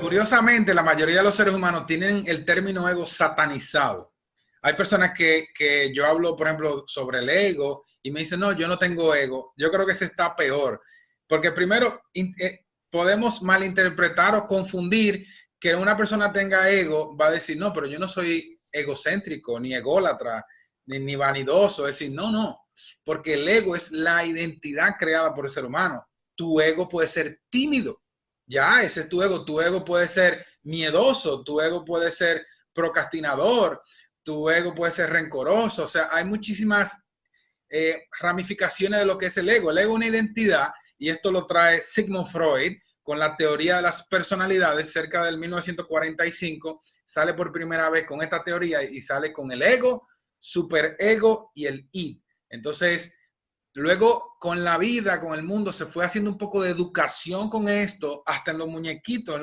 Curiosamente, la mayoría de los seres humanos tienen el término ego satanizado. Hay personas que yo hablo, por ejemplo, sobre el ego y me dicen, no, yo no tengo ego. Yo creo que ese está peor. Porque primero, podemos malinterpretar o confundir que una persona tenga ego, va a decir, no, pero yo no soy egocéntrico, ni ególatra, ni vanidoso. Es decir, no, no. Porque el ego es la identidad creada por el ser humano. Tu ego puede ser tímido. Ya, ese es tu ego. Tu ego puede ser miedoso, tu ego puede ser procrastinador, tu ego puede ser rencoroso. O sea, hay muchísimas ramificaciones de lo que es el ego. El ego es una identidad y esto lo trae Sigmund Freud con la teoría de las personalidades cerca del 1945. Sale por primera vez con esta teoría y sale con el ego, superego y el id. Entonces, luego, con la vida, con el mundo, se fue haciendo un poco de educación con esto, hasta en los muñequitos,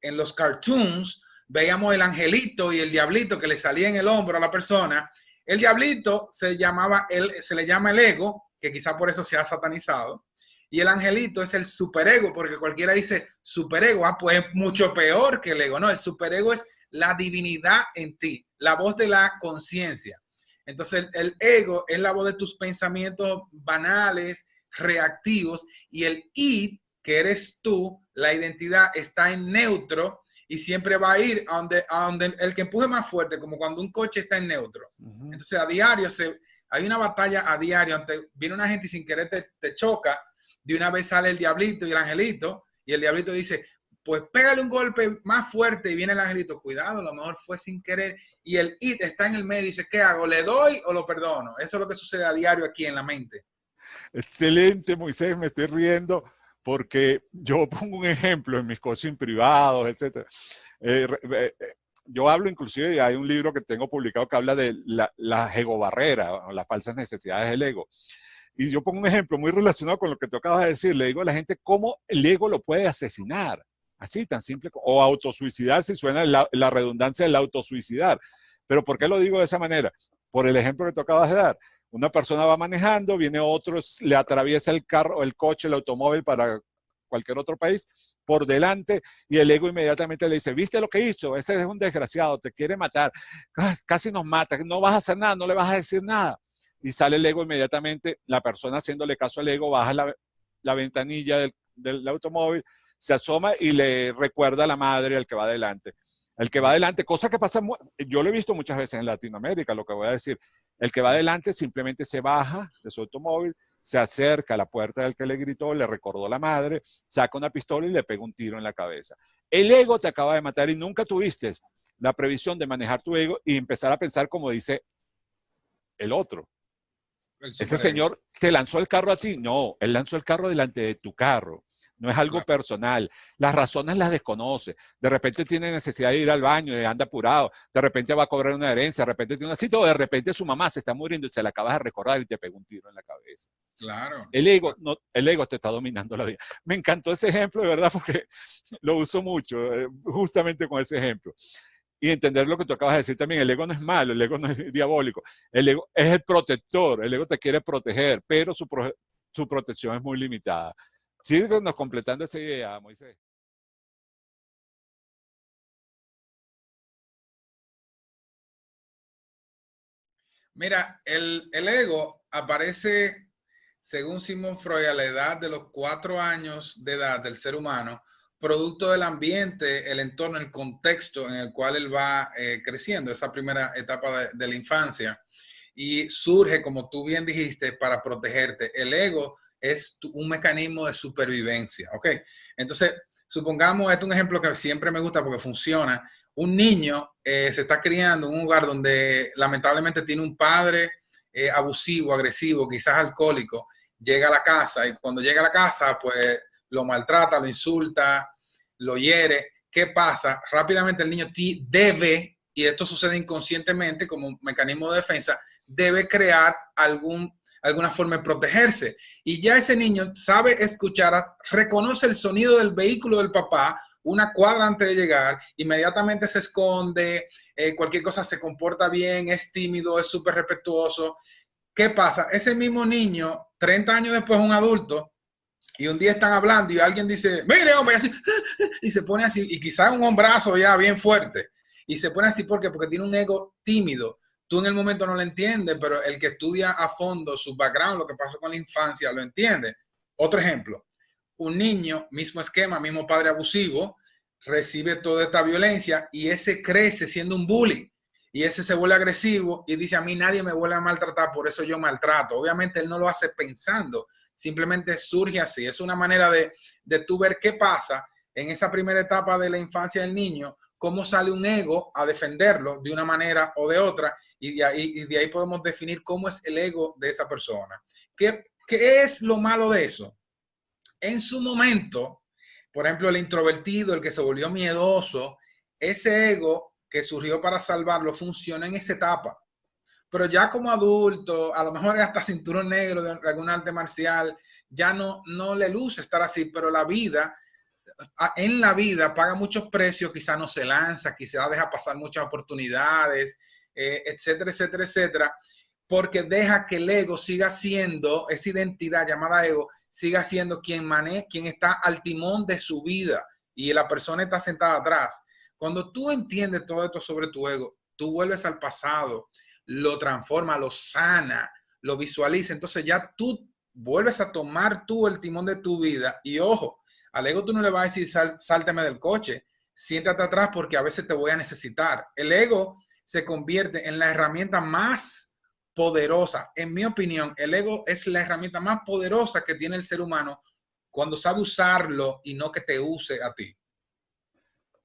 en los cartoons, veíamos el angelito y el diablito que le salía en el hombro a la persona. El diablito se le llama el ego, que quizá por eso se ha satanizado, y el angelito es el superego, porque cualquiera dice superego, pues es mucho peor que el ego. No, el superego es la divinidad en ti, la voz de la conciencia. Entonces, el ego es la voz de tus pensamientos banales, reactivos, y el id, que eres tú, la identidad, está en neutro y siempre va a ir a donde el que empuje más fuerte, como cuando un coche está en neutro. Entonces, a diario hay una batalla a diario. Antes viene una gente y sin querer te choca, de una vez sale el diablito y el angelito, y el diablito dice, pues pégale un golpe más fuerte y viene el angelito, cuidado, a lo mejor fue sin querer, y el it está en el medio y dice, ¿qué hago? ¿Le doy o lo perdono? Eso es lo que sucede a diario aquí en la mente. Excelente, Moisés, me estoy riendo porque yo pongo un ejemplo en mis coaching privados, etc. Yo hablo inclusive, y hay un libro que tengo publicado que habla de la egobarrera, o las falsas necesidades del ego. Y yo pongo un ejemplo muy relacionado con lo que tú acabas de decir. Le digo a la gente cómo el ego lo puede asesinar. Así, tan simple. O autosuicidar, si suena la redundancia del autosuicidar. Pero ¿por qué lo digo de esa manera? Por el ejemplo que tú acabas de dar. Una persona va manejando, viene otro, le atraviesa el carro, el coche, el automóvil para cualquier otro país por delante y el ego inmediatamente le dice, ¿viste lo que hizo? Ese es un desgraciado, te quiere matar, casi nos mata, no vas a hacer nada, no le vas a decir nada. Y sale el ego inmediatamente, la persona haciéndole caso al ego baja la ventanilla del automóvil, se asoma y le recuerda a la madre al que va adelante. El que va adelante, cosa que pasa, yo lo he visto muchas veces en Latinoamérica, lo que voy a decir, el que va adelante simplemente se baja de su automóvil, se acerca a la puerta del que le gritó, le recordó a la madre, saca una pistola y le pega un tiro en la cabeza. El ego te acaba de matar y nunca tuviste la previsión de manejar tu ego y empezar a pensar como dice el otro. Ese señor te lanzó el carro a ti. No, él lanzó el carro delante de tu carro. No es algo personal. Las razones las desconoce. De repente tiene necesidad de ir al baño, anda apurado. De repente va a cobrar una herencia. De repente tiene una cita. O de repente su mamá se está muriendo y se la acabas de recordar y te pega un tiro en la cabeza. Claro. El ego, no, el ego te está dominando la vida. Me encantó ese ejemplo, de verdad, porque lo uso mucho, justamente con ese ejemplo. Y entender lo que tú acabas de decir también, el ego no es malo, el ego no es diabólico, el ego es el protector, el ego te quiere proteger, pero su protección es muy limitada. Síguenos completando esa idea, Moisés. Mira, el ego aparece, según Sigmund Freud, a la edad de los 4 años de edad del ser humano, producto del ambiente, el entorno, el contexto en el cual él va creciendo, esa primera etapa de la infancia. Y surge, como tú bien dijiste, para protegerte. El ego es un mecanismo de supervivencia, ¿ok? Entonces, supongamos, este es un ejemplo que siempre me gusta porque funciona. Un niño se está criando en un lugar donde lamentablemente tiene un padre abusivo, agresivo, quizás alcohólico, llega a la casa y cuando llega a la casa, pues lo maltrata, lo insulta, lo hiere. ¿Qué pasa? Rápidamente el niño debe, y esto sucede inconscientemente como mecanismo de defensa, debe crear alguna forma de protegerse. Y ya ese niño sabe escuchar, reconoce el sonido del vehículo del papá una cuadra antes de llegar, inmediatamente se esconde, cualquier cosa se comporta bien, es tímido, es súper respetuoso. ¿Qué pasa? Ese mismo niño, 30 años después, un adulto, Y un día están hablando y alguien dice, mire, hombre, así, y se pone así, y quizás un hombrazo ya bien fuerte, y se pone así porque tiene un ego tímido. Tú en el momento no lo entiendes, pero el que estudia a fondo su background, lo que pasó con la infancia, lo entiende. Otro ejemplo, un niño, mismo esquema, mismo padre abusivo, recibe toda esta violencia y ese crece siendo un bully. Y ese se vuelve agresivo y dice, a mí nadie me vuelve a maltratar, por eso yo maltrato. Obviamente él no lo hace pensando, simplemente surge así. Es una manera de tú ver qué pasa en esa primera etapa de la infancia del niño, cómo sale un ego a defenderlo de una manera o de otra, y de ahí podemos definir cómo es el ego de esa persona. ¿Qué es lo malo de eso? En su momento, por ejemplo, el introvertido, el que se volvió miedoso, ese ego que surgió para salvarlo funciona en esa etapa. Pero ya como adulto, a lo mejor hasta cinturón negro de algún arte marcial, ya no le luce estar así, pero en la vida paga muchos precios, quizá no se lanza, quizá deja pasar muchas oportunidades, etcétera, etcétera, etcétera, porque deja que el ego siga siendo, esa identidad llamada ego, siga siendo quien está al timón de su vida y la persona está sentada atrás. Cuando tú entiendes todo esto sobre tu ego, tú vuelves al pasado, lo transforma, lo sana, lo visualiza, entonces ya tú vuelves a tomar tú el timón de tu vida y ojo, al ego tú no le vas a decir sálteme del coche, siéntate atrás porque a veces te voy a necesitar. El ego se convierte en la herramienta más poderosa. En mi opinión, el ego es la herramienta más poderosa que tiene el ser humano cuando sabe usarlo y no que te use a ti.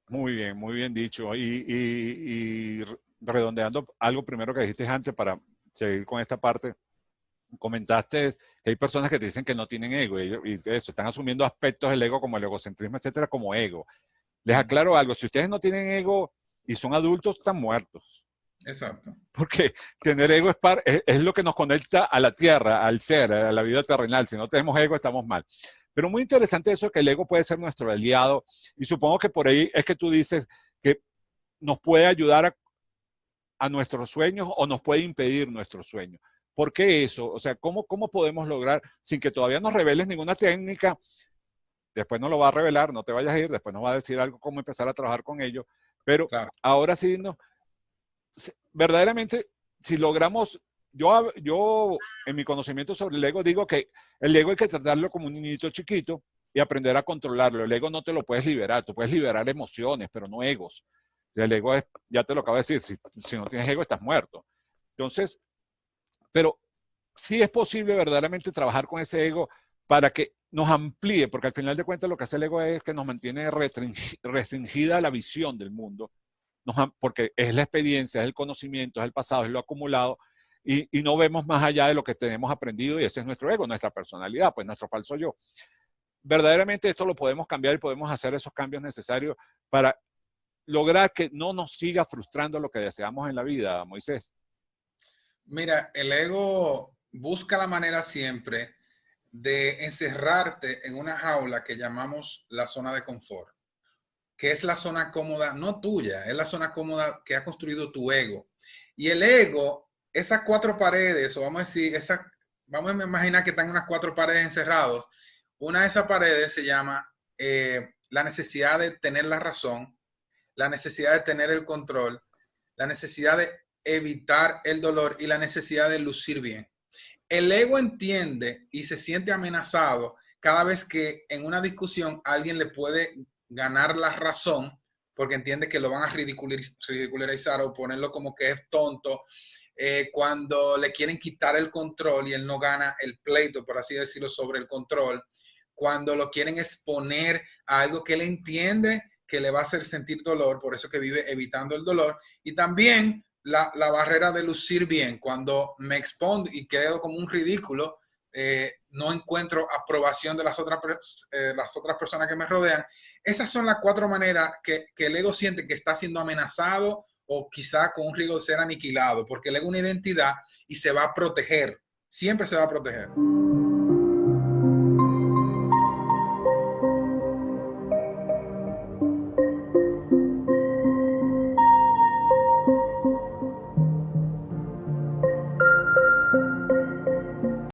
Muy bien dicho. Y redondeando algo primero que dijiste antes para seguir con esta parte, comentaste que hay personas que te dicen que no tienen ego y eso, están asumiendo aspectos del ego como el egocentrismo, etcétera, como ego. Les aclaro algo, si ustedes no tienen ego y son adultos, están muertos. Exacto. Porque tener ego es lo que nos conecta a la tierra, al ser, a la vida terrenal. Si no tenemos ego, estamos mal. Pero muy interesante eso, que el ego puede ser nuestro aliado. Y supongo que por ahí es que tú dices que nos puede ayudar a nuestros sueños o nos puede impedir nuestros sueños. ¿Por qué eso? O sea, ¿cómo podemos lograr, sin que todavía nos reveles ninguna técnica? Después nos lo va a revelar, no te vayas a ir, después nos va a decir algo, cómo empezar a trabajar con ello. Pero claro, ahora sí, verdaderamente, si logramos, yo en mi conocimiento sobre el ego digo que el ego hay que tratarlo como un niñito chiquito y aprender a controlarlo. El ego no te lo puedes liberar, tú puedes liberar emociones, pero no egos. El ego es, ya te lo acabo de decir, si no tienes ego estás muerto. Entonces, pero sí es posible verdaderamente trabajar con ese ego para que nos amplíe, porque al final de cuentas lo que hace el ego es que nos mantiene restringida la visión del mundo, porque es la experiencia, es el conocimiento, es el pasado, es lo acumulado, y no vemos más allá de lo que tenemos aprendido, y ese es nuestro ego, nuestra personalidad, pues nuestro falso yo. Verdaderamente esto lo podemos cambiar y podemos hacer esos cambios necesarios para lograr que no nos siga frustrando lo que deseamos en la vida, Moisés. Mira, el ego busca la manera siempre de encerrarte en una jaula que llamamos la zona de confort, que es la zona cómoda, no tuya, es la zona cómoda que ha construido tu ego. Y el ego, esas cuatro paredes, o vamos a decir, vamos a imaginar que están unas cuatro paredes encerrados. Una de esas paredes se llama la necesidad de tener la razón, la necesidad de tener el control, la necesidad de evitar el dolor y la necesidad de lucir bien. El ego entiende y se siente amenazado cada vez que en una discusión alguien le puede ganar la razón, porque entiende que lo van a ridiculizar o ponerlo como que es tonto, cuando le quieren quitar el control y él no gana el pleito, por así decirlo, sobre el control, cuando lo quieren exponer a algo que él entiende que le va a hacer sentir dolor, por eso que vive evitando el dolor, y también la barrera de lucir bien, cuando me expongo y quedo como un ridículo, no encuentro aprobación de las otras personas que me rodean. Esas son las cuatro maneras que el ego siente que está siendo amenazado o quizá con un riesgo de ser aniquilado, porque el ego es una identidad y se va a proteger, siempre se va a proteger.